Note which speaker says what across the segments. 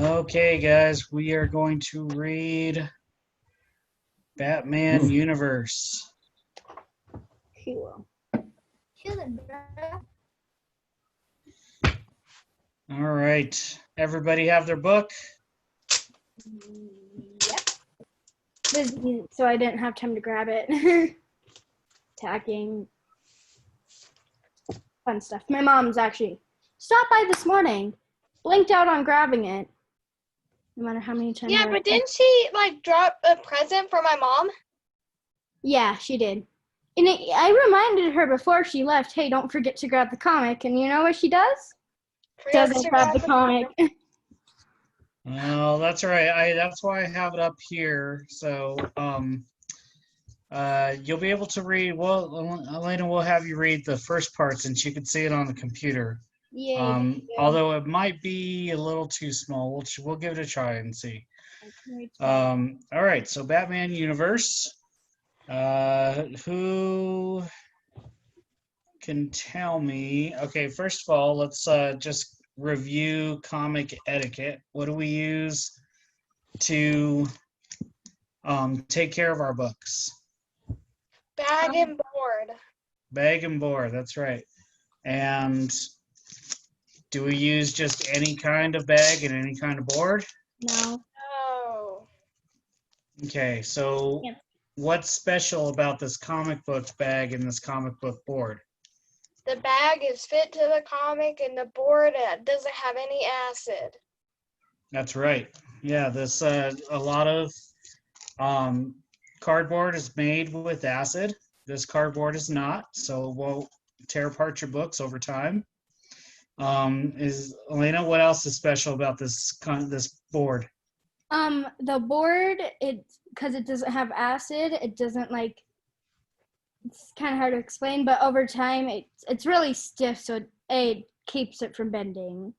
Speaker 1: Okay, guys, we are going to read Batman Universe.
Speaker 2: He will.
Speaker 1: All right, everybody have their book?
Speaker 2: Yep. So I didn't have time to grab it. Tacking. Fun stuff. My mom's actually stopped by this morning, blinked out on grabbing it. No matter how many times.
Speaker 3: Yeah, but didn't she drop a present for my mom?
Speaker 2: Yeah, she did. And I reminded her before she left, hey, don't forget to grab the comic. And you know what she does? Doesn't grab the comic.
Speaker 1: Oh, that's right. That's why I have it up here. So, you'll be able to read. Well, Elena will have you read the first part since you can see it on the computer.
Speaker 2: Yay.
Speaker 1: Although it might be a little too small, we'll give it a try and see. All right. So, Batman Universe. Who can tell me? Okay, first of all, let's just review comic etiquette. What do we use to take care of our books?
Speaker 3: Bag and board.
Speaker 1: Bag and board, that's right. And do we use just any kind of bag and any kind of board?
Speaker 2: No.
Speaker 3: No.
Speaker 1: Okay, so what's special about this comic book bag and this comic book board?
Speaker 3: The bag is fit to the comic and the board doesn't have any acid.
Speaker 1: That's right. Yeah, this a lot of cardboard is made with acid. This cardboard is not, so it won't tear apart your books over time. Is Elena, what else is special about this board?
Speaker 2: The board, because it doesn't have acid, it doesn't it's kind of hard to explain, but over time it's really stiff, so it keeps it from bending.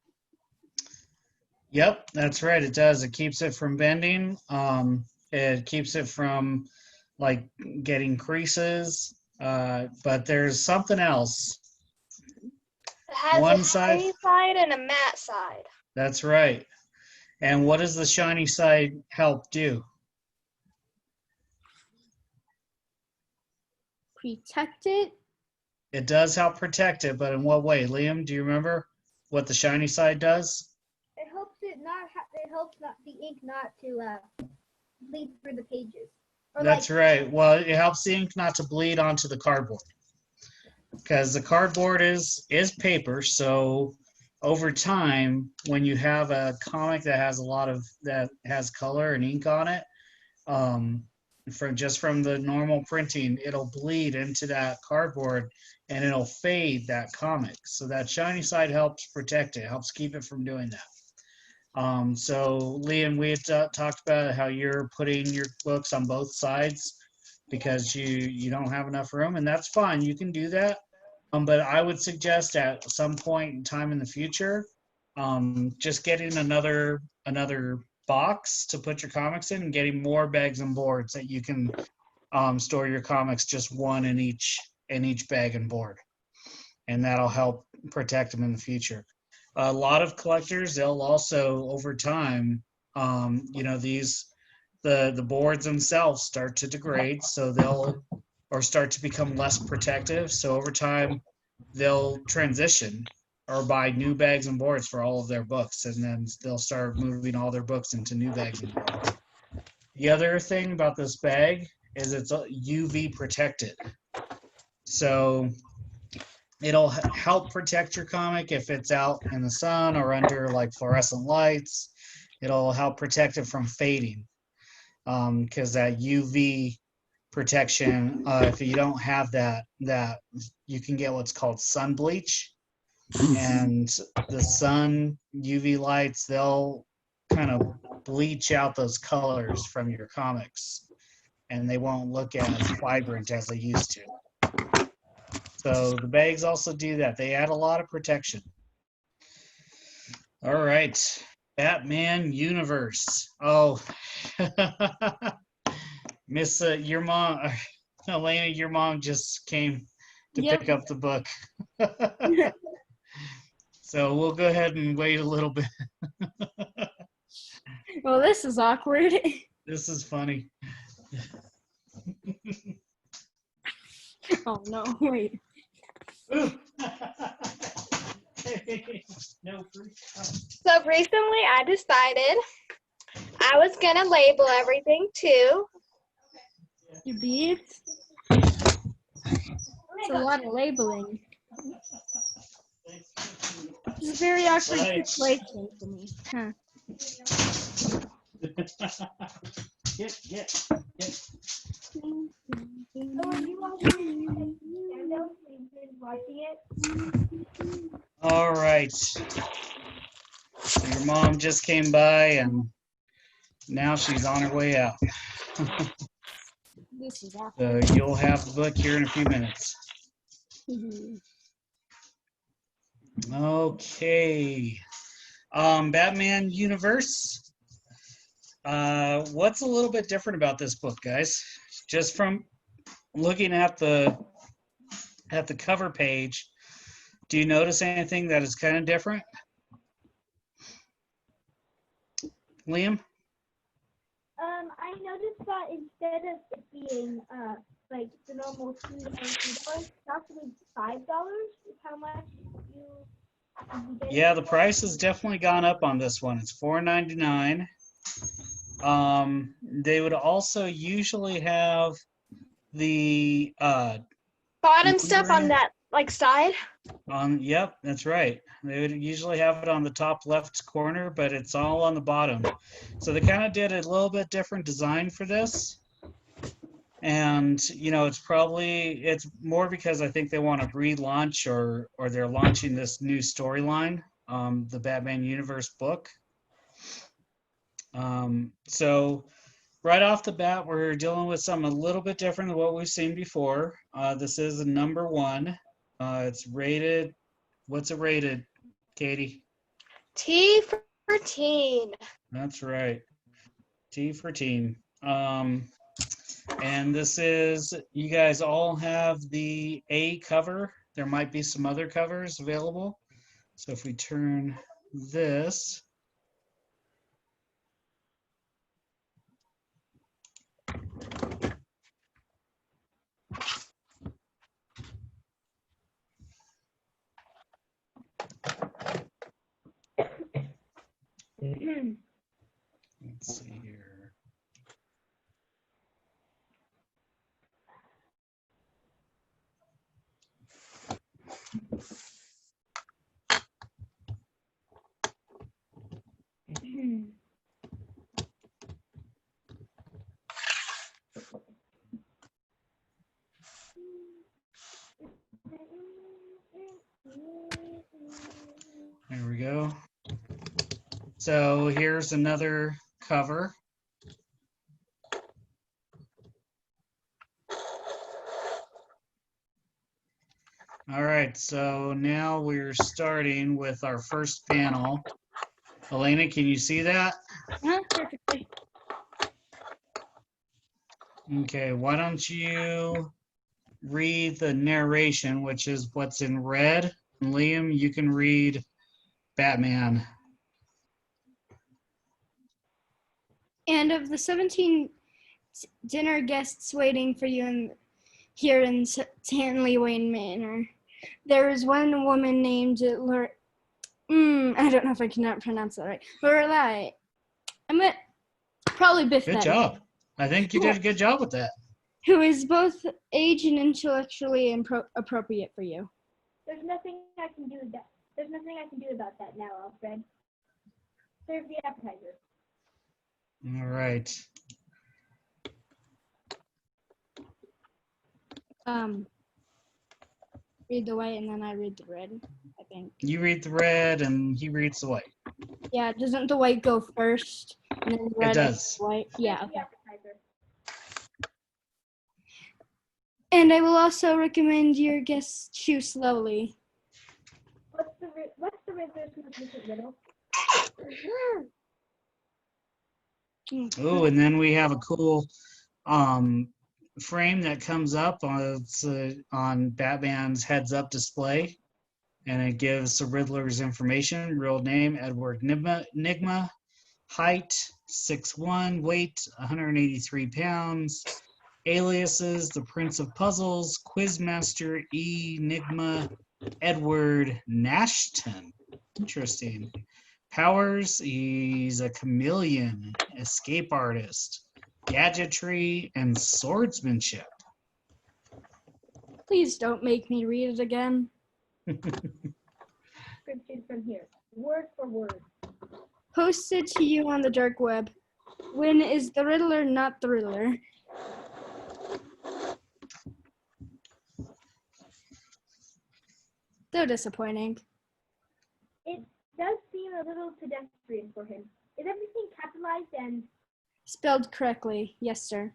Speaker 1: Yep, that's right. It does. It keeps it from bending. It keeps it from getting creases. But there's something else.
Speaker 3: It has a shiny side and a matte side.
Speaker 1: That's right. And what does the shiny side help do?
Speaker 2: Protect it?
Speaker 1: It does help protect it, but in what way? Liam, do you remember what the shiny side does?
Speaker 4: It helps the ink not to bleed through the pages.
Speaker 1: That's right. Well, it helps the ink not to bleed onto the cardboard. Because the cardboard is paper, so over time, when you have a comic that has color and ink on it, from the normal printing, it'll bleed into that cardboard and it'll fade that comic. So that shiny side helps protect it, helps keep it from doing that. So Liam, we had talked about how you're putting your books on both sides because you don't have enough room, and that's fine. You can do that. But I would suggest at some point in time in the future, just getting another box to put your comics in and getting more bags and boards that you can store your comics, just one in each bag and board. And that'll help protect them in the future. A lot of collectors, they'll also, over time, the boards themselves start to degrade, so start to become less protective. So over time, they'll transition or buy new bags and boards for all of their books, and then they'll start moving all their books into new bags and boards. The other thing about this bag is it's UV protected. So it'll help protect your comic if it's out in the sun or under fluorescent lights. It'll help protect it from fading because that UV protection, if you don't have that you can get what's called sun bleach, and the sun UV lights, they'll kind of bleach out those colors from your comics and they won't look as vibrant as they used to. So the bags also do that. They add a lot of protection. All right, Batman Universe. Oh, Miss your mom, Elena, your mom just came to pick up the book. So we'll go ahead and wait a little bit.
Speaker 2: Well, this is awkward.
Speaker 1: This is funny.
Speaker 2: Oh no, wait.
Speaker 1: No free.
Speaker 3: So recently I decided I was gonna label everything too.
Speaker 2: Your beads? It's a lot of labeling. It's a very awkward
Speaker 1: Right.
Speaker 2: situation for me. Huh.
Speaker 1: Get.
Speaker 4: So when you watch Nintendo, you've been watching it.
Speaker 1: All right. So your mom just came by and now she's on her way out.
Speaker 2: This is awkward.
Speaker 1: So you'll have the book here in a few minutes. Okay. Batman Universe. What's a little bit different about this book, guys? Just from looking at the cover page, do you notice anything that is kind of different? Liam?
Speaker 4: I noticed that instead of it being like the normal $2 it's actually $5 is how much you get.
Speaker 1: Yeah, the price has definitely gone up on this one. It's $4.99. They would also usually have the
Speaker 3: Bottom stuff on that like side.
Speaker 1: yep, that's right. They would usually have it on the top left corner, but it's all on the bottom. So they kind of did a little bit different design for this. And it's more because I think they want to relaunch or they're launching this new storyline, the Batman Universe book. So right off the bat, we're dealing with something a little bit different than what we've seen before. This is a number 1. It's rated. What's it rated, Katie?
Speaker 3: T for teen.
Speaker 1: That's right. T for teen. And this is, you guys all have the A cover. There might be some other covers available. So if we turn this. Let's see here. There we go. So here's another cover. All right, so now we're starting with our first panel. Elena, can you see that?
Speaker 2: Perfectly.
Speaker 1: Okay, why don't you read the narration, which is what's in red. And Liam, you can read Batman.
Speaker 2: And of the 17 dinner guests waiting for you here in Stanley Wayne Manor, there is one woman named I don't know if I can pronounce that right. Lorelai. I'm gonna probably biff
Speaker 1: Good
Speaker 2: that.
Speaker 1: job. I think you did a good job with that.
Speaker 2: Who is both age and intellectually appropriate for you.
Speaker 4: There's nothing I can do with that. There's nothing I can do about that now, Alfred. Serve the appetizer.
Speaker 1: All right.
Speaker 2: Read the white and then I read the red, I think.
Speaker 1: You read the red and he reads the white.
Speaker 2: Yeah, doesn't the white go first? And then the red
Speaker 1: does.
Speaker 2: the white? Yeah,
Speaker 4: Serve the
Speaker 2: okay.
Speaker 4: appetizer.
Speaker 2: And I will also recommend your guests chew slowly.
Speaker 4: What's the Riddler's most recent riddle?
Speaker 1: Oh, and then we have a cool frame that comes up on Batman's heads-up display, and it gives the Riddler's information: real name Edward Nigma, Height 6'1", weight 183 pounds. Aliases: The Prince of Puzzles, Quizmaster, Enigma, Edward Nashton. Interesting. Powers: he's a chameleon, escape artist, gadgetry, and swordsmanship.
Speaker 2: Please don't make me read it again.
Speaker 4: Description from here, word for word.
Speaker 2: Posted to you on the dark web. When is the Riddler not the Riddler? So disappointing.
Speaker 4: It does seem a little pedestrian for him. Is everything capitalized and
Speaker 2: Spelled correctly, yes, sir.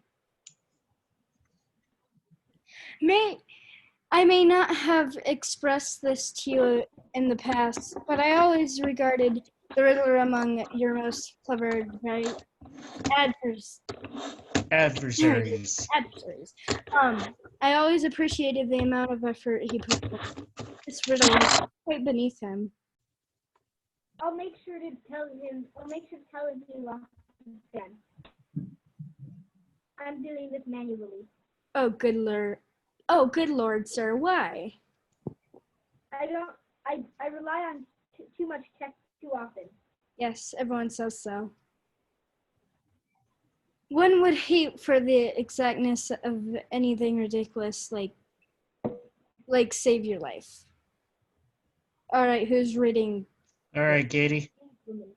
Speaker 2: I may not have expressed this to you in the past, but I always regarded the Riddler among your most clever
Speaker 1: Adversaries.
Speaker 2: adversaries. I always appreciated the amount of effort he put forth. This riddle was quite beneath him.
Speaker 4: I'll make sure to tell him he lost his pen. I'm doing this manually.
Speaker 2: Oh, good lord, sir, why?
Speaker 4: I rely on too much text too often.
Speaker 2: Yes, everyone says so. One would hate for the exactness of anything ridiculous like save your life. All right, who's reading?
Speaker 1: All right, Katie.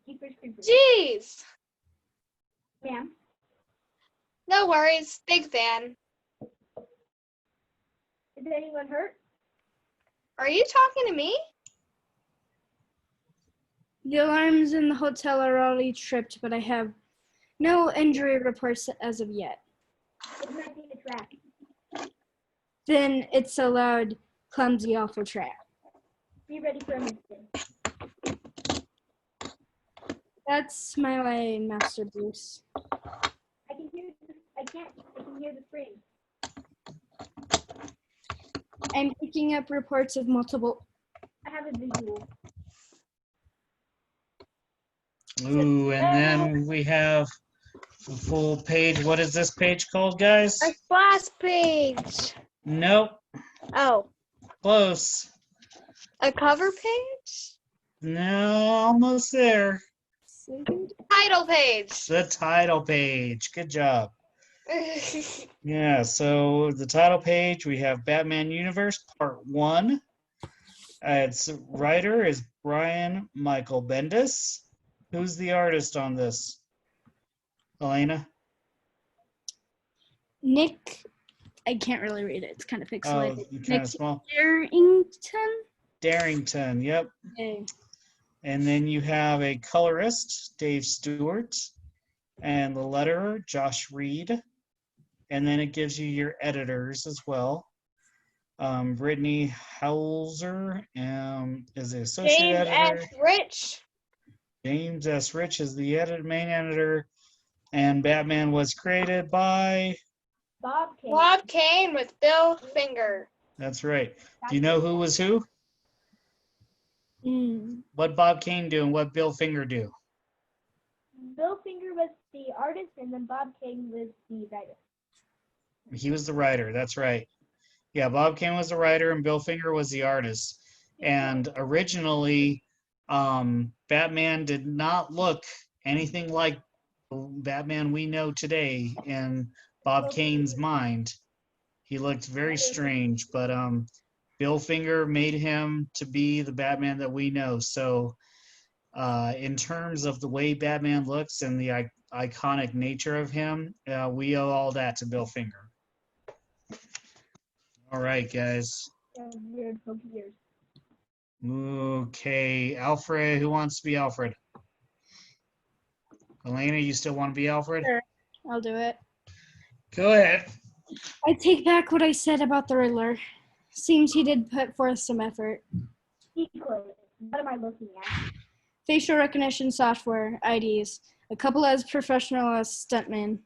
Speaker 4: Keepers creepers.
Speaker 3: Jeez.
Speaker 4: Ma'am,
Speaker 3: No worries. Big fan.
Speaker 4: is anyone hurt?
Speaker 3: Are you talking to me?
Speaker 2: The alarms in the hotel are already tripped, but I have no injury reports as of yet.
Speaker 4: It might be a trap.
Speaker 2: Then it's a loud, clumsy, awful trap.
Speaker 4: Be ready for a mistake.
Speaker 2: That's my way, Master Bruce.
Speaker 4: I can hear the spring.
Speaker 2: I'm picking up reports of multiple.
Speaker 4: I have a visual.
Speaker 1: Ooh, and then we have a full page. What is this page called, guys?
Speaker 3: A splash page.
Speaker 1: Nope.
Speaker 3: Oh,
Speaker 1: Close.
Speaker 3: a cover page?
Speaker 1: No, almost there.
Speaker 3: Title page.
Speaker 1: The title page. Good job. Yeah, so the title page, we have Batman Universe Part 1. Its writer is Brian Michael Bendis. Who's the artist on this? Elena?
Speaker 2: Nick, I can't really read it. It's kind of
Speaker 1: Oh,
Speaker 2: pixelated.
Speaker 1: kind
Speaker 2: Nick
Speaker 1: of small.
Speaker 2: Darrington?
Speaker 1: Darrington, yep.
Speaker 2: Okay.
Speaker 1: And then you have a colorist, Dave Stewart, and the letterer, Josh Reed. And then it gives you your editors as well. Brittany Hauser is the associate
Speaker 3: James
Speaker 1: editor.
Speaker 3: S. Rich.
Speaker 1: James S. Rich is the main editor. And Batman was created by,
Speaker 4: Bob Kane.
Speaker 3: Bob Kane with Bill Finger.
Speaker 1: that's right. Do you know who was who?
Speaker 2: Mm.
Speaker 1: What Bob Kane do and what Bill Finger do?
Speaker 4: Bill Finger was the artist, and then Bob Kane was the writer.
Speaker 1: He was the writer, that's right. Yeah, Bob Kane was the writer and Bill Finger was the artist. And originally, Batman did not look anything like Batman we know today in Bob Kane's mind. He looked very strange, but Bill Finger made him to be the Batman that we know. So in terms of the way Batman looks and the iconic nature of him, we owe all that to Bill Finger. All right, guys.
Speaker 4: Weird pokey ears.
Speaker 1: Okay, Alfred, who wants to be Alfred? Elena, you still want to be Alfred?
Speaker 2: Sure. I'll do it.
Speaker 1: Go ahead.
Speaker 2: I take back what I said about the Riddler. Seems he did put forth some effort.
Speaker 4: Decoy. What am I looking at?
Speaker 2: Facial recognition software, IDs. A couple as professional as stuntmen.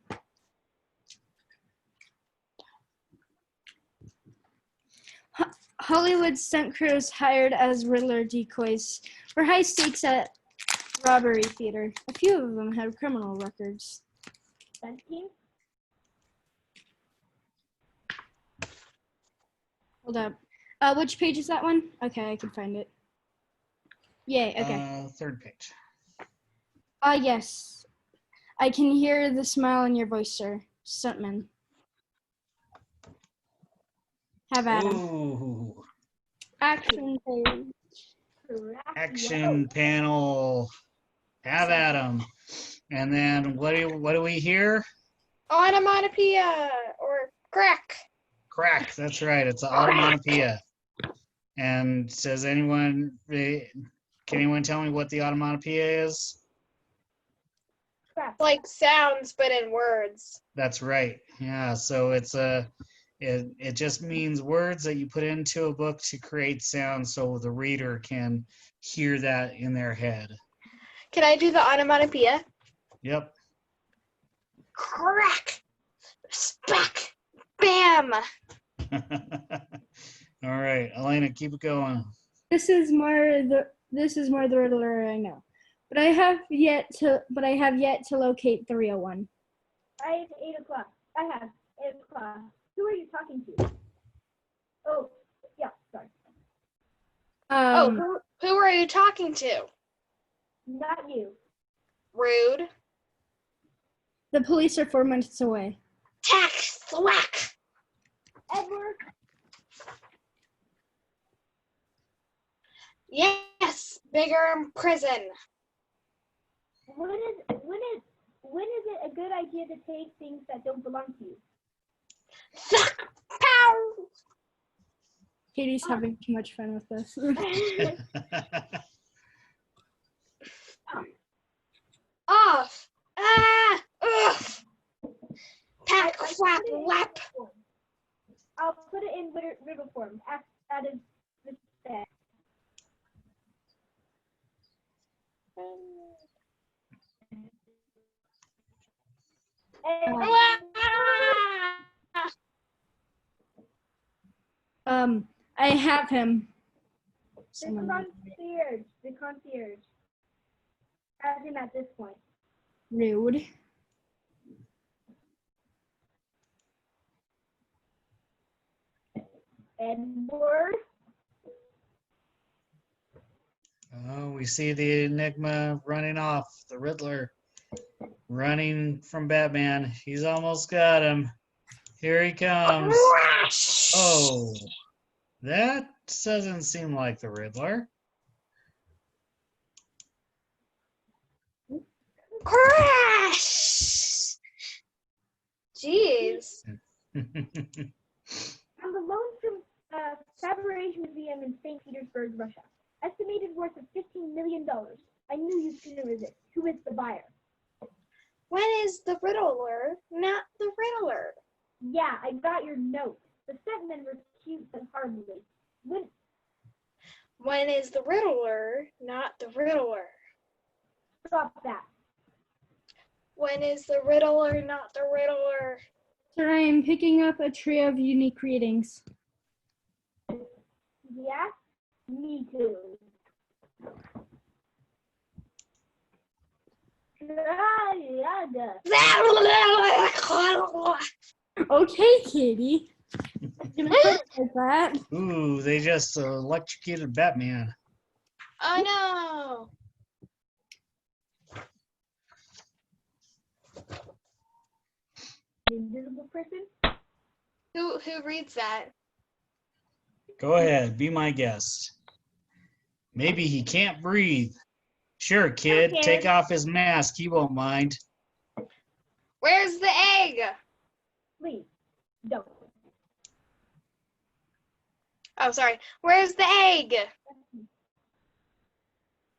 Speaker 2: Hollywood stunt crews hired as Riddler decoys for high stakes at Robbery theater. A few of them have criminal records.
Speaker 4: 17.
Speaker 2: Hold up. Which page is that one? Okay, I can find it. Yay, okay.
Speaker 1: Third page.
Speaker 2: Yes. I can hear the smile in your voice, sir. Stuntman. Have at him.
Speaker 1: Ooh,
Speaker 2: Action page.
Speaker 1: action panel. Have at 'em. And then what do we hear?
Speaker 3: Onomatopoeia or crack.
Speaker 1: Crack. That's right. It's an onomatopoeia. And does anyone can anyone tell me what the onomatopoeia is?
Speaker 3: Like sounds, but in words.
Speaker 1: That's right. Yeah. So it just means words that you put into a book to create sound so the reader can hear that in their head.
Speaker 3: Can I do the onomatopoeia?
Speaker 1: Yep.
Speaker 3: Crack, spack, bam.
Speaker 1: All right, Elena, keep it going.
Speaker 2: This is more the Riddler I know. But I have yet to locate the real one.
Speaker 4: I have 8 o'clock. I have 8 o'clock. Who are you talking to? Oh, yeah, sorry.
Speaker 3: Who are you talking to?
Speaker 4: Not you.
Speaker 3: Rude.
Speaker 2: The police are 4 minutes away.
Speaker 3: Tack, thwack.
Speaker 4: Edward.
Speaker 3: Yes, bigger prison.
Speaker 4: When is it a good idea to take things that don't belong to you?
Speaker 3: Suck, pow.
Speaker 2: Katie's having too much fun with this.
Speaker 3: Off. Ah, ugh. Pack, whap, whap.
Speaker 4: I'll put it in riddle form. Out of respect.
Speaker 2: I have him.
Speaker 4: The concierge. As in at this point.
Speaker 2: Rude.
Speaker 4: Edward.
Speaker 1: Oh, we see the Enigma running off, the Riddler running from Batman. He's almost got him. Here he comes. Oh, that doesn't seem like the Riddler.
Speaker 3: Crash! Jeez.
Speaker 4: On the loan from Fabrication Museum in St. Petersburg, Russia. Estimated worth of $15 million. I knew you couldn't resist. Who is the buyer?
Speaker 3: When is the Riddler not the Riddler?
Speaker 4: Yeah, I got your note. The Stuntmen were cute but hardly.
Speaker 3: When is the Riddler not the Riddler?
Speaker 4: Stop that.
Speaker 3: When is the Riddler not the Riddler?
Speaker 2: Sir, I am picking up a trio of unique readings.
Speaker 4: Yeah? Me too.
Speaker 2: Okay, Katie. You're gonna put it like that.
Speaker 1: Ooh, they just electrocuted Batman.
Speaker 3: Oh no!
Speaker 4: Invisible person?
Speaker 3: Who reads that?
Speaker 1: Go ahead, be my guest. Maybe he can't breathe. Sure, kid,
Speaker 3: Okay.
Speaker 1: take off his mask. He won't mind.
Speaker 3: Where's the egg?
Speaker 4: Please, don't.
Speaker 3: Oh, sorry. Where's the egg?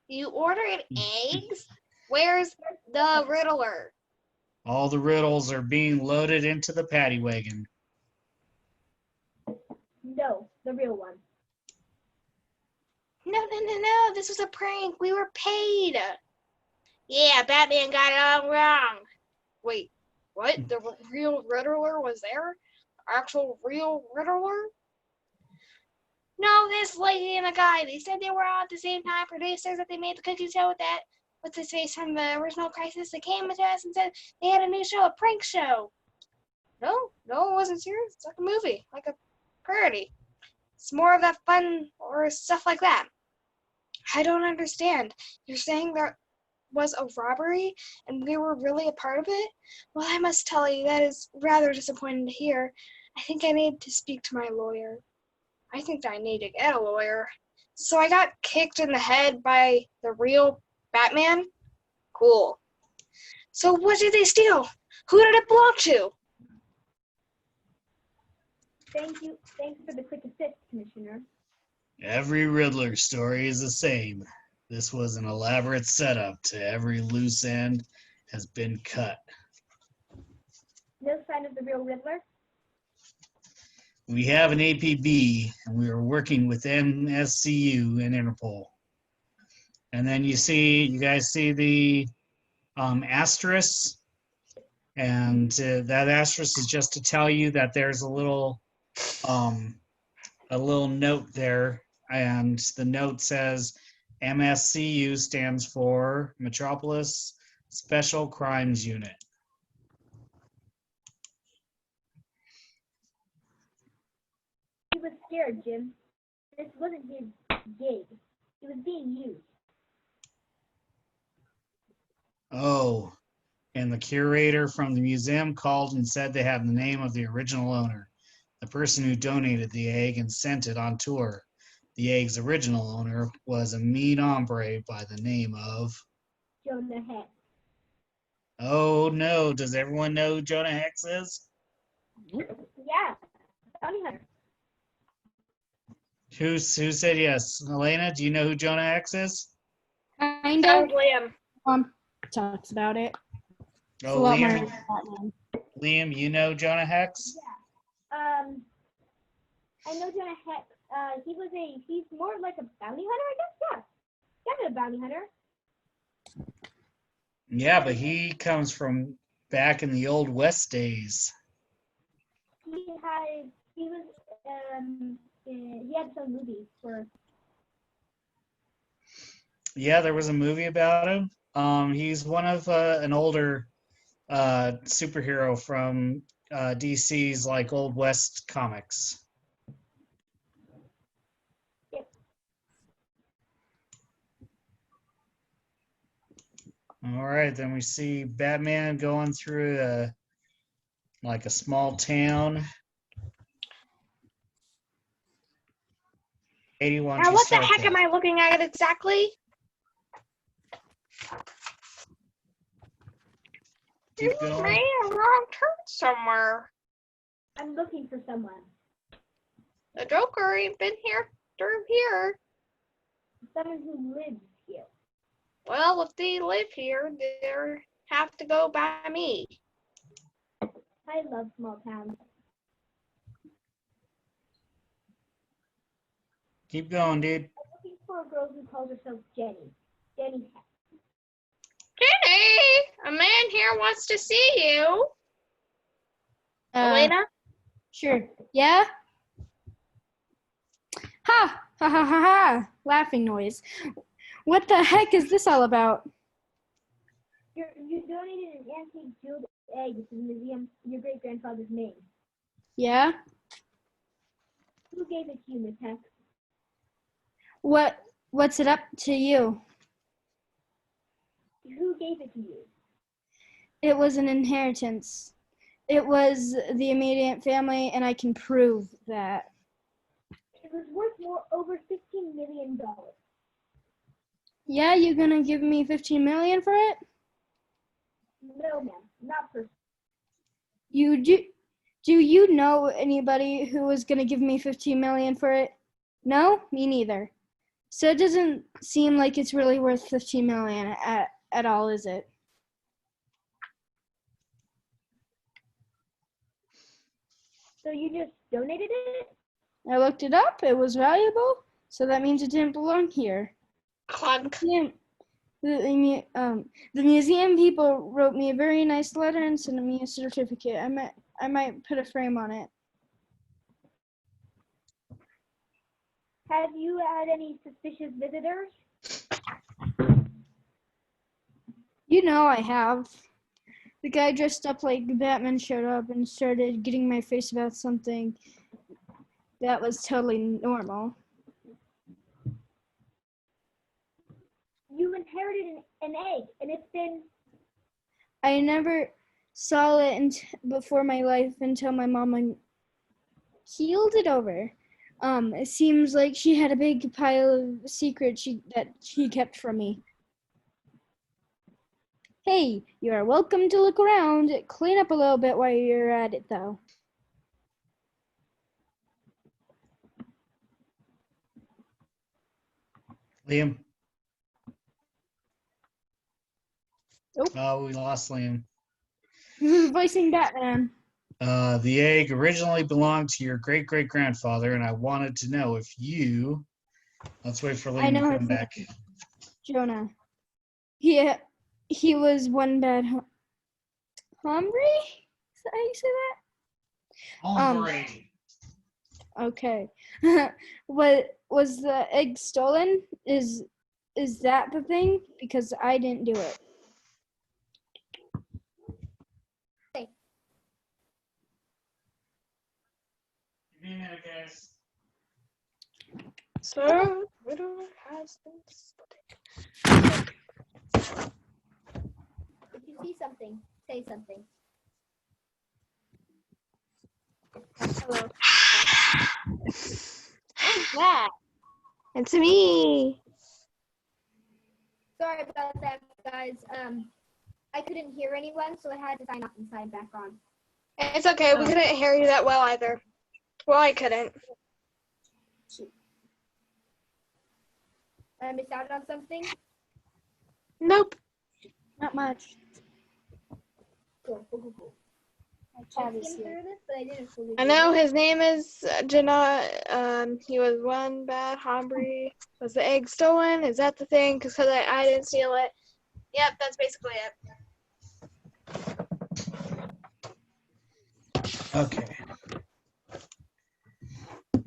Speaker 3: You ordered eggs? Where's the Riddler?
Speaker 1: All the riddles are being loaded into the paddy wagon.
Speaker 4: No, the real one.
Speaker 3: No. This was a prank. We were paid. Yeah, Batman got it all wrong. Wait, what? The real Riddler was there? Actual real Riddler? No, this lady and the guy. They said they were all at the same time. Producers that they made the cookies. Show with that. what's his face from the original Crisis that came to us and said they had a new show, a prank show. No, it wasn't serious. It's like a movie, like a parody. It's more of that fun or stuff like that. I don't understand. You're saying there was a robbery and we were really a part of it? Well, I must tell you, that is rather disappointing to hear. I think I need to speak to my lawyer. I think I need to get a lawyer. So I got kicked in the head by the real Batman? Cool. So what did they steal? Who did it belong to?
Speaker 4: Thank you. Thanks for the quick assist, Commissioner.
Speaker 1: Every Riddler story is the same. This was an elaborate setup to every loose end has been cut.
Speaker 4: No sign of the real Riddler?
Speaker 1: We have an APB, and we are working with MSCU and Interpol. And then you guys see the asterisk, and that asterisk is just to tell you that there's a little note there, and the note says MSCU stands for Metropolis Special Crimes Unit.
Speaker 4: He was scared, Jim. This wasn't his gig. He was being used.
Speaker 1: Oh, and the curator from the museum called and said they have the name of the original owner, the person who donated the egg and sent it on tour. The egg's original owner was a mean hombre by the name of...
Speaker 4: Jonah Hex.
Speaker 1: Oh no, does everyone know who Jonah Hex is?
Speaker 4: Yeah. Bounty hunter.
Speaker 1: Who said yes? Elena, do you know who Jonah Hex is?
Speaker 2: Kind of.
Speaker 3: Liam.
Speaker 2: Talks about it. It's a
Speaker 1: Oh,
Speaker 2: lot more
Speaker 1: Liam,
Speaker 2: than Batman.
Speaker 1: Liam, you know Jonah Hex?
Speaker 4: I know Jonah Hex. He's more like a bounty hunter, I guess. Yeah. Yeah, a bounty hunter.
Speaker 1: Yeah, but he comes from back in the old West days.
Speaker 4: He had some movies for.
Speaker 1: Yeah, there was a movie about him. He's one of an older superhero from DC's like Old West comics.
Speaker 4: Yep.
Speaker 1: All right, then we see Batman going through like a small town. 81.
Speaker 3: Now, what the heck am I looking at exactly?
Speaker 1: Keep
Speaker 3: You
Speaker 1: going.
Speaker 3: made a wrong turn somewhere.
Speaker 4: I'm looking for someone.
Speaker 3: The Joker ain't been here through here.
Speaker 4: Someone who lives here.
Speaker 3: Well, if they live here, they have to go by me.
Speaker 4: I love small towns.
Speaker 1: Keep going, dude.
Speaker 4: I'm looking for a girl who calls herself Jenny. Jenny Hex.
Speaker 3: Jenny, a man here wants to see you. Elena?
Speaker 2: Sure. Yeah? Ha! Ha ha ha ha! Laughing noise. What the heck is this all about?
Speaker 4: You donated an antique jeweled egg to the museum in your great-grandfather's name.
Speaker 2: Yeah?
Speaker 4: Who gave it to you, Miss Hex?
Speaker 2: What's it up to you?
Speaker 4: Who gave it to you?
Speaker 2: It was an inheritance. It was the immediate family, and I can prove that.
Speaker 4: It was worth over $15 million.
Speaker 2: Yeah, you gonna give me $15 million for it?
Speaker 4: No, ma'am, not for.
Speaker 2: Do you know anybody who was gonna give me $15 million for it? No, me neither. So it doesn't seem like it's really worth $15 million at all, is it?
Speaker 4: So you just donated it?
Speaker 2: I looked it up. It was valuable, so that means it didn't belong here.
Speaker 3: Clunk.
Speaker 2: The museum people wrote me a very nice letter and sent me a certificate. I might put a frame on it.
Speaker 4: Have you had any suspicious visitors?
Speaker 2: You know I have. The guy dressed up like Batman showed up and started getting my face about something that was totally normal.
Speaker 4: You inherited an egg, and it's been.
Speaker 2: I never saw it before my life until my mama healed it over. It seems like she had a big pile of secrets that she kept from me. Hey, you are welcome to look around. Clean up a little bit while you're at it, though.
Speaker 1: Liam.
Speaker 2: Nope.
Speaker 1: Oh, we lost Liam.
Speaker 2: Voicing Batman.
Speaker 1: The egg originally belonged to your great-great-grandfather, and I wanted to know if you... Let's wait for
Speaker 2: I
Speaker 1: Liam
Speaker 2: know
Speaker 1: to come
Speaker 2: his
Speaker 1: back.
Speaker 2: Jonah. He was one bad hombre? Is that how you say that? Okay. What was the egg stolen? Is that the thing? Because I didn't do it.
Speaker 1: Give me a minute, guys.
Speaker 3: So, Riddler has been spotted.
Speaker 4: If you see something, say something.
Speaker 3: Hello. Who's that? It's me.
Speaker 4: Sorry about that, guys. I couldn't hear anyone, so I had to sign off and sign back on.
Speaker 3: It's okay. We couldn't hear you that well either. Well, I couldn't.
Speaker 4: I missed out on something.
Speaker 3: Nope.
Speaker 2: Not much.
Speaker 4: Cool. I
Speaker 2: Travis
Speaker 4: skimmed
Speaker 2: here.
Speaker 4: through this, but I didn't fully.
Speaker 3: I know his name is Jana. He was one bad hombre. Was the egg stolen? Is that the thing? Because I didn't steal it. Yep, that's basically it.
Speaker 1: Okay.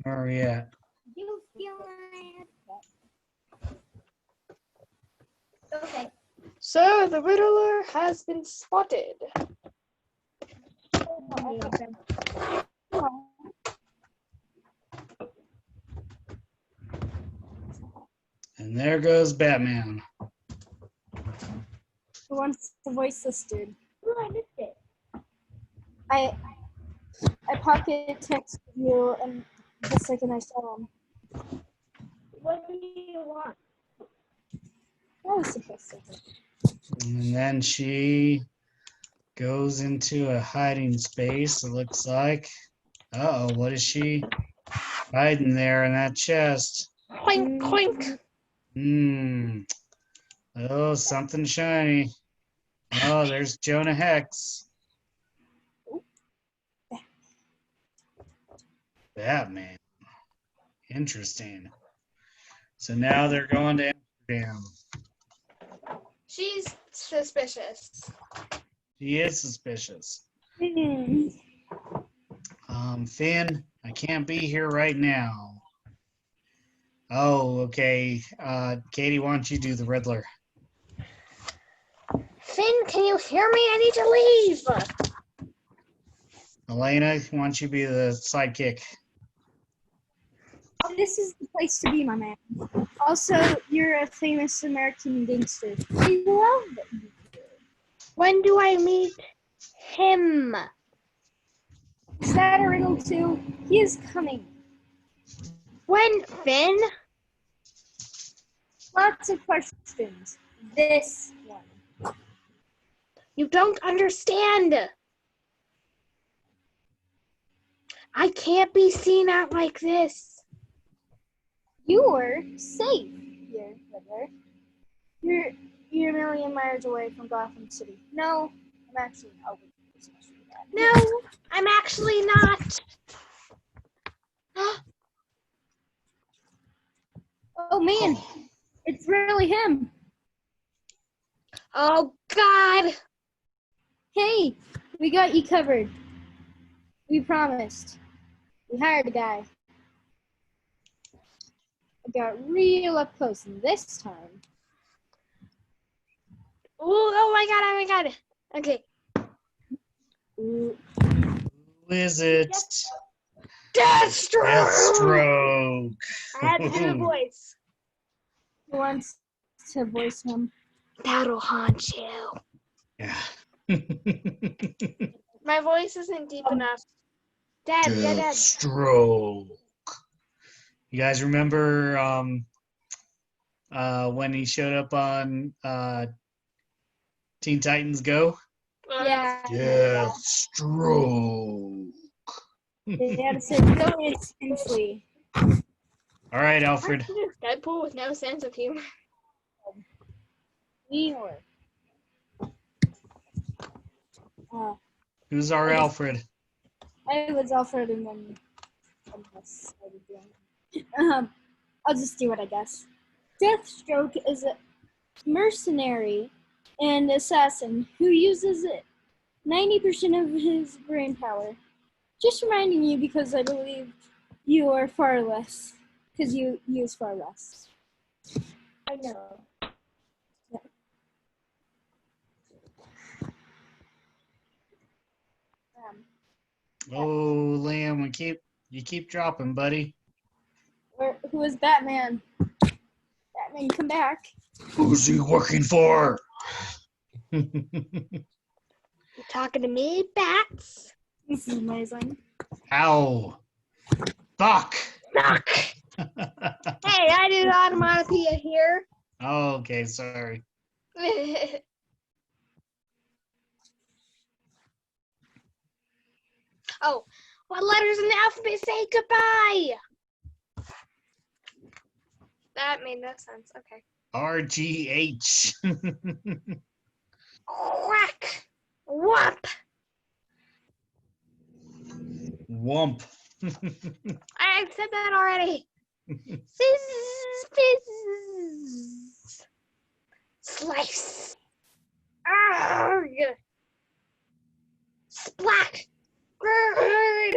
Speaker 1: Where are we at?
Speaker 4: You feel it. Okay.
Speaker 3: So the Riddler has been spotted.
Speaker 1: And there goes Batman.
Speaker 2: Who wants to voice this dude?
Speaker 4: Ooh, I missed it.
Speaker 2: I pocket texted you and the second I saw him.
Speaker 4: What do you want?
Speaker 2: I was supposed to.
Speaker 1: And then she goes into a hiding space, it looks like. Uh-oh, what is she hiding there in that chest?
Speaker 3: Clink, clink.
Speaker 1: Oh, something shiny. Oh, there's Jonah Hex. Batman. Interesting. So now they're going to Amsterdam.
Speaker 3: She's suspicious.
Speaker 1: She is suspicious. Finn, I can't be here right now. Oh, okay. Katie, why don't you do the Riddler?
Speaker 3: Finn, can you hear me? I need to leave.
Speaker 1: Elena, why don't you be the sidekick?
Speaker 2: This is the place to be, my man. Also, you're a famous American gangster. I love it.
Speaker 3: When do I meet him?
Speaker 2: Is that a riddle too? He is coming.
Speaker 3: When, Finn?
Speaker 2: Lots of questions. This one.
Speaker 3: You don't understand. I can't be seen out like this.
Speaker 2: You're safe here, Riddler. You're a million miles away from Gotham City. No, I'm actually out.
Speaker 3: No, I'm actually not.
Speaker 2: Oh man, it's really him.
Speaker 3: Oh, God.
Speaker 2: Hey, we got you covered. We promised. We hired a guy. I got real up close this time.
Speaker 3: Oh my god. Okay.
Speaker 2: Ooh,
Speaker 1: Who is it?
Speaker 3: Deathstroke!
Speaker 1: Deathstroke.
Speaker 3: I had to do the voice.
Speaker 2: who wants to voice him?
Speaker 3: That'll haunt you.
Speaker 1: Yeah.
Speaker 3: My voice isn't deep enough. Dad.
Speaker 1: Deathstroke. You guys remember when he showed up on Teen Titans Go?
Speaker 2: Yeah.
Speaker 1: Deathstroke.
Speaker 2: They had to say really intensely.
Speaker 1: All right, Alfred.
Speaker 3: Deadpool with no sense of humor.
Speaker 2: Me or
Speaker 1: Who's our Alfred?
Speaker 2: I was Alfred and then I'll just do it, I guess. Deathstroke is a mercenary and assassin who uses 90% of his brain power. Just reminding you because I believe you are far less, because you use far less.
Speaker 4: I know.
Speaker 1: Oh, Liam, you keep dropping, buddy.
Speaker 2: Who is Batman? Batman, come back.
Speaker 1: Who's he working for?
Speaker 3: You talking to me, bats?
Speaker 2: This is amazing.
Speaker 1: Ow. Fuck.
Speaker 3: Knock. Hey, I did onomatopoeia here.
Speaker 1: Oh, okay, sorry.
Speaker 3: Oh, what letters in the alphabet say goodbye? That made no sense. Okay.
Speaker 1: RGH.
Speaker 3: Quack. Whop.
Speaker 1: Wump.
Speaker 3: I said that already. Fizz. Slice. Arrgh. Splat. Bird.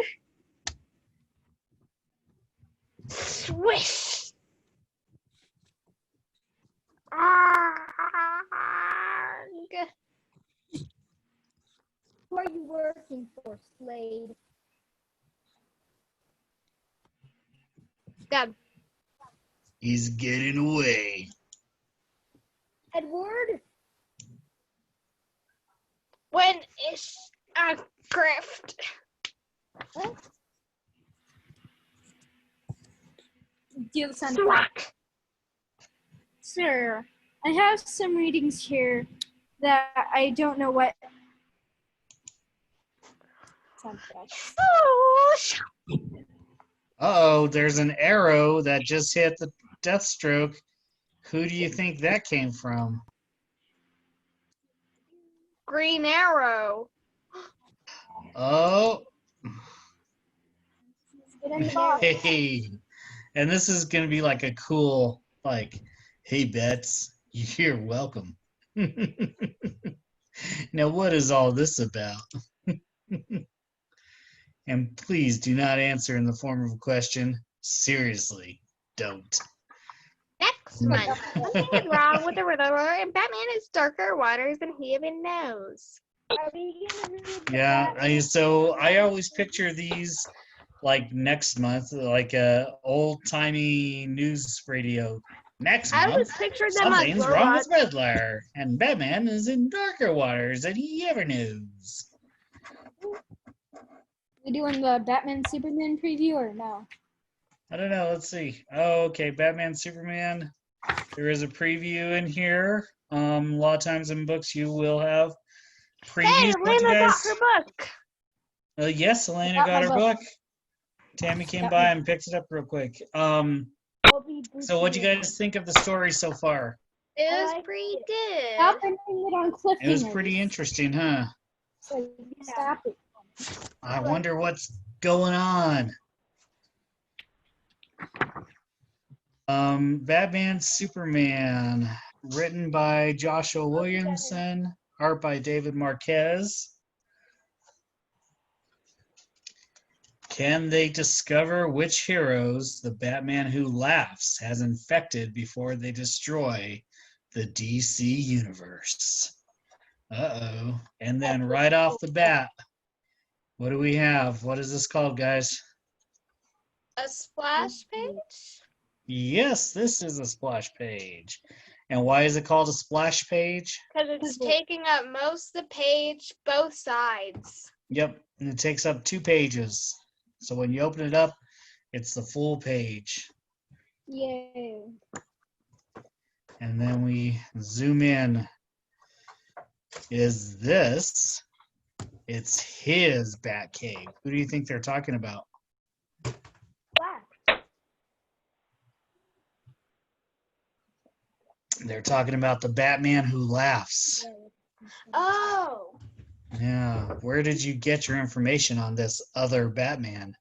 Speaker 3: Swish. Arrgh.
Speaker 4: Who are you working for, Slade?
Speaker 3: Dad.
Speaker 1: He's getting away.
Speaker 4: Edward?
Speaker 3: When is a grift?
Speaker 2: Do the sound effect.
Speaker 3: Slack.
Speaker 2: Sir, I have some readings here that I don't know what sound effect.
Speaker 3: Oh,
Speaker 1: Uh-oh, there's an arrow that just hit the Deathstroke. Who do you think that came from?
Speaker 3: Green Arrow.
Speaker 1: Oh,
Speaker 2: Get in the box.
Speaker 1: hey. And this is going to be like a cool, like, hey, Bets, you're welcome. Now, what is all this about? And please do not answer in the form of a question. Seriously, don't.
Speaker 3: Next one. Something is wrong with the Riddler, and Batman is darker waters than he even knows.
Speaker 4: Are we gonna read the
Speaker 1: Yeah,
Speaker 4: Batman?
Speaker 1: so I always picture these like next month, like a old-timey news radio. Next
Speaker 3: I
Speaker 1: month,
Speaker 3: always pictured them as
Speaker 1: something's wrong with
Speaker 3: robots.
Speaker 1: Riddler, and Batman is in darker waters than he ever knows.
Speaker 2: We doing the Batman Superman preview or no?
Speaker 1: I don't know. Let's see. Oh, okay. Batman, Superman. There is a preview in here. A lot of times in books you will have previews.
Speaker 3: Hey,
Speaker 1: What you
Speaker 3: Lena got
Speaker 1: guys?
Speaker 3: her book.
Speaker 1: Yes, Elena
Speaker 2: Got
Speaker 1: got
Speaker 2: my
Speaker 1: her
Speaker 2: book.
Speaker 1: book. Tammy came
Speaker 2: Got
Speaker 1: by
Speaker 2: my-
Speaker 1: and picked it up real quick.
Speaker 4: I'll be
Speaker 1: So what do you
Speaker 4: boosting
Speaker 1: guys think of the story so far?
Speaker 3: It
Speaker 4: I
Speaker 3: was
Speaker 4: like
Speaker 3: pretty
Speaker 2: Stop
Speaker 3: good.
Speaker 2: ending it on cliffhangers.
Speaker 1: It was pretty interesting, huh?
Speaker 2: So stop it.
Speaker 1: I wonder what's going on. Batman Superman, written by Joshua Williamson, art by David Marquez. Can they discover which heroes the Batman Who Laughs has infected before they destroy the DC Universe. Uh-oh. And then right off the bat, what do we have? What is this called, guys?
Speaker 3: A splash page?
Speaker 1: Yes, this is a splash page. And why is it called a splash page?
Speaker 3: Because it's taking up most of the page, both sides.
Speaker 1: Yep, and it takes up 2 pages. So when you open it up, it's the full page.
Speaker 2: Yay.
Speaker 1: And then we zoom in. Is this? It's his Batcave. Who do you think they're talking about?
Speaker 4: Black.
Speaker 1: They're talking about the Batman who laughs.
Speaker 3: Oh,
Speaker 1: Yeah. Where did you get your information on this other Batman?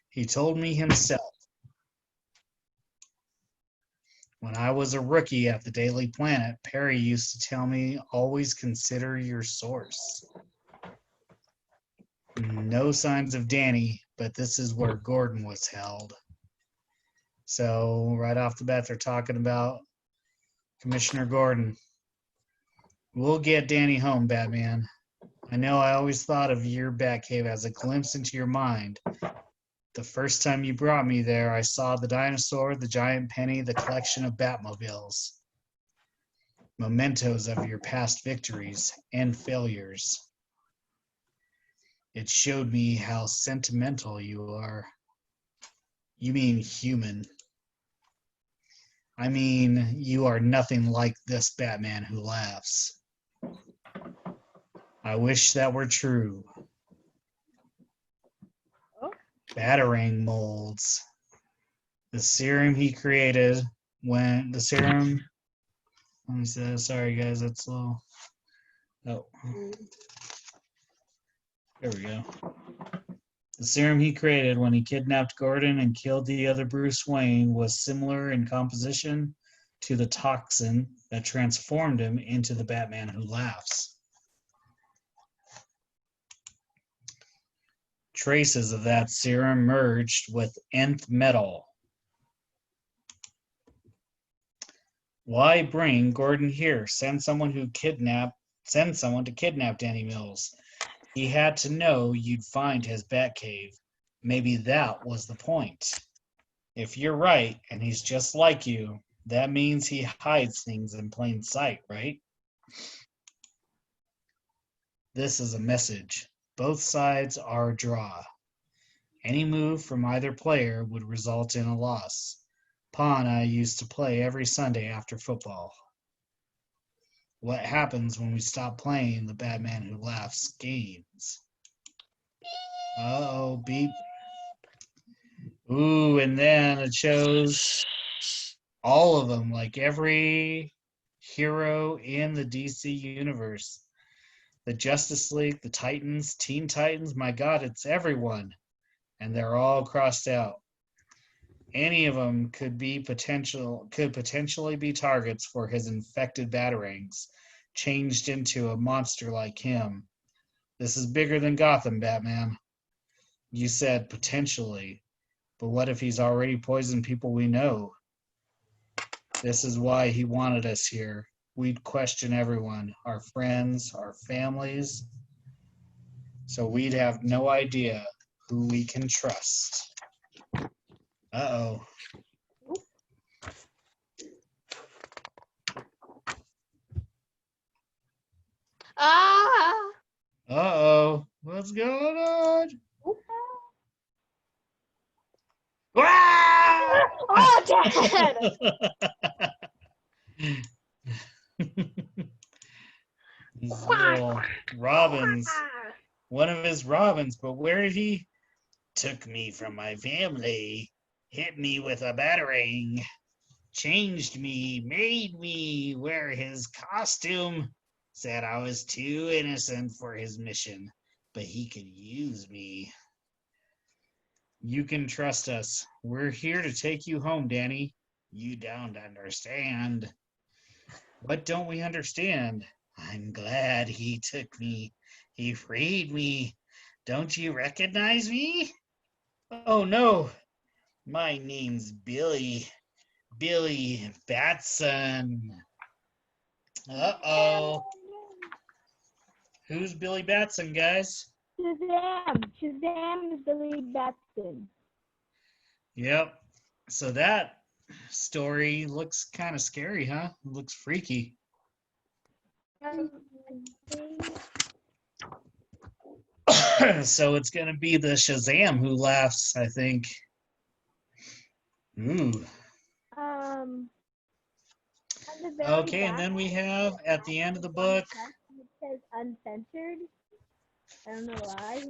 Speaker 1: He told me himself. When I was a rookie at the Daily Planet, Perry used to tell me, always consider your source. No signs of Danny, but this is where Gordon was held. So right off the bat, they're talking about Commissioner Gordon. We'll get Danny home, Batman. I know I always thought of your Batcave as a glimpse into your mind. The first time you brought me there, I saw the dinosaur, the giant penny, the collection of Batmobiles. Mementos of your past victories and failures. It showed me how sentimental you are. You mean human. I mean, you are nothing like this Batman who laughs. I wish that were true. Batarang molds. The serum he created when the serum. Let me say, sorry guys, that's slow. Oh, there we go. The serum he created when he kidnapped Gordon and killed the other Bruce Wayne was similar in composition to the toxin that transformed him into the Batman who laughs. Traces of that serum merged with nth metal. Why bring Gordon here? Send someone to kidnap Danny Mills. He had to know you'd find his Batcave. Maybe that was the point. If you're right, and he's just like you, that means he hides things in plain sight, right? This is a message. Both sides are a draw. Any move from either player would result in a loss. Pa and I used to play every Sunday after football. What happens when we stop playing the Batman Who Laughs games? Uh-oh, beep. Ooh, and then it shows all of them, like every hero in the DC universe. The Justice League, the Titans, Teen Titans, my God, it's everyone. And they're all crossed out. Any of them could potentially be targets for his infected Batarangs, changed into a monster like him. This is bigger than Gotham, Batman. You said potentially, but what if he's already poisoned people we know? This is why he wanted us here. We'd question everyone, our friends, our families, so we'd have no idea who we can trust. Uh-oh.
Speaker 3: ah,
Speaker 1: Uh-oh. What's going on? Ah!
Speaker 3: oh, Dad!
Speaker 1: These little robins. One of his robins, but where did he? Took me from my family, hit me with a batarang, changed me, made me wear his costume, said I was too innocent for his mission, but he could use me. You can trust us. We're here to take you home, Danny. You don't understand. What don't we understand? I'm glad he took me. He freed me. Don't you recognize me? Oh, no. My name's Billy. Billy Batson. Uh-oh. Who's Billy Batson, guys?
Speaker 4: Shazam! Shazam is Billy Batson.
Speaker 1: Yep. So that story looks kind of scary, huh? Looks freaky. So it's gonna be the Shazam who laughs, I think. Ooh.
Speaker 4: On the very
Speaker 1: Okay, and
Speaker 4: back,
Speaker 1: then we have at the end of the book.
Speaker 4: it says uncensored. I don't know why.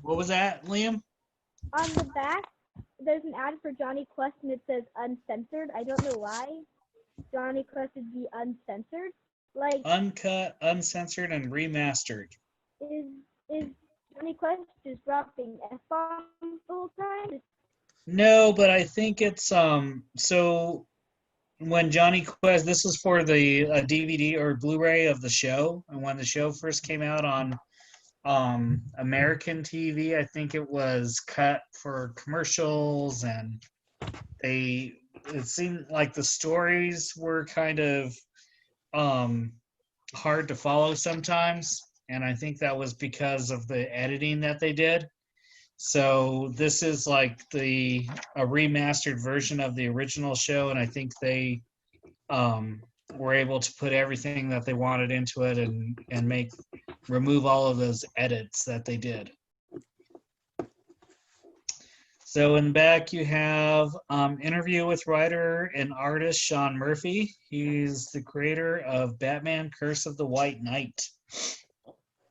Speaker 1: What was that, Liam?
Speaker 4: On the back, there's an ad for Johnny Quest and it says uncensored. I don't know why Johnny Quest would be uncensored. Like,
Speaker 1: Uncut, uncensored, and remastered.
Speaker 4: is Johnny Quest just dropping F-bombs the whole time?
Speaker 1: No, but I think it's so when Johnny Quest, this is for the DVD or Blu-ray of the show, and when the show first came out on American TV, I think it was cut for commercials, and it seemed like the stories were kind of hard to follow sometimes, and I think that was because of the editing that they did. So this is like a remastered version of the original show, and I think they were able to put everything that they wanted into it and remove all of those edits that they did. So in the back you have interview with writer and artist Sean Murphy. He's the creator of Batman Curse of the White Knight,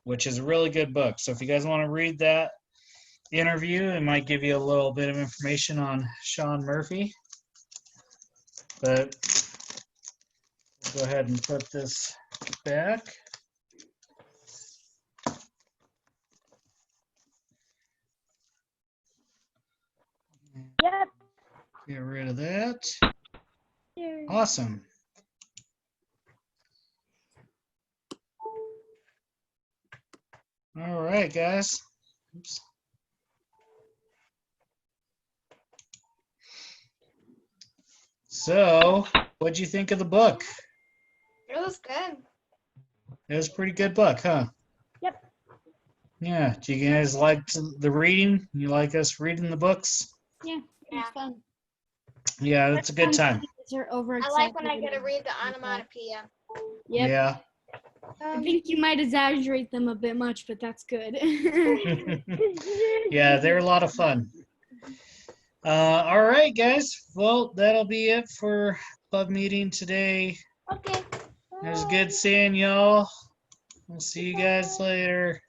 Speaker 1: which is a really good book. So if you guys want to read that interview, it might give you a little bit of information on Sean Murphy. But we'll go ahead and put this back.
Speaker 4: Yep.
Speaker 1: Get rid of that. Awesome. All right, guys. Oops. So, what'd you think of the book?
Speaker 3: It was good.
Speaker 1: It was a pretty good book, huh?
Speaker 4: Yep.
Speaker 1: Yeah. Do you guys like the reading? You like us reading the books?
Speaker 2: Yeah, it's fun.
Speaker 1: Yeah, it's a good time.
Speaker 2: Are
Speaker 3: I like when I get to read the onomatopoeia.
Speaker 2: Yep.
Speaker 1: Yeah.
Speaker 2: I think you might exaggerate them a bit much, but that's good.
Speaker 1: Yeah, they're a lot of fun. All right, guys. Well, that'll be it for club meeting today.
Speaker 3: Okay.
Speaker 1: It was good seeing y'all. We'll see you guys later.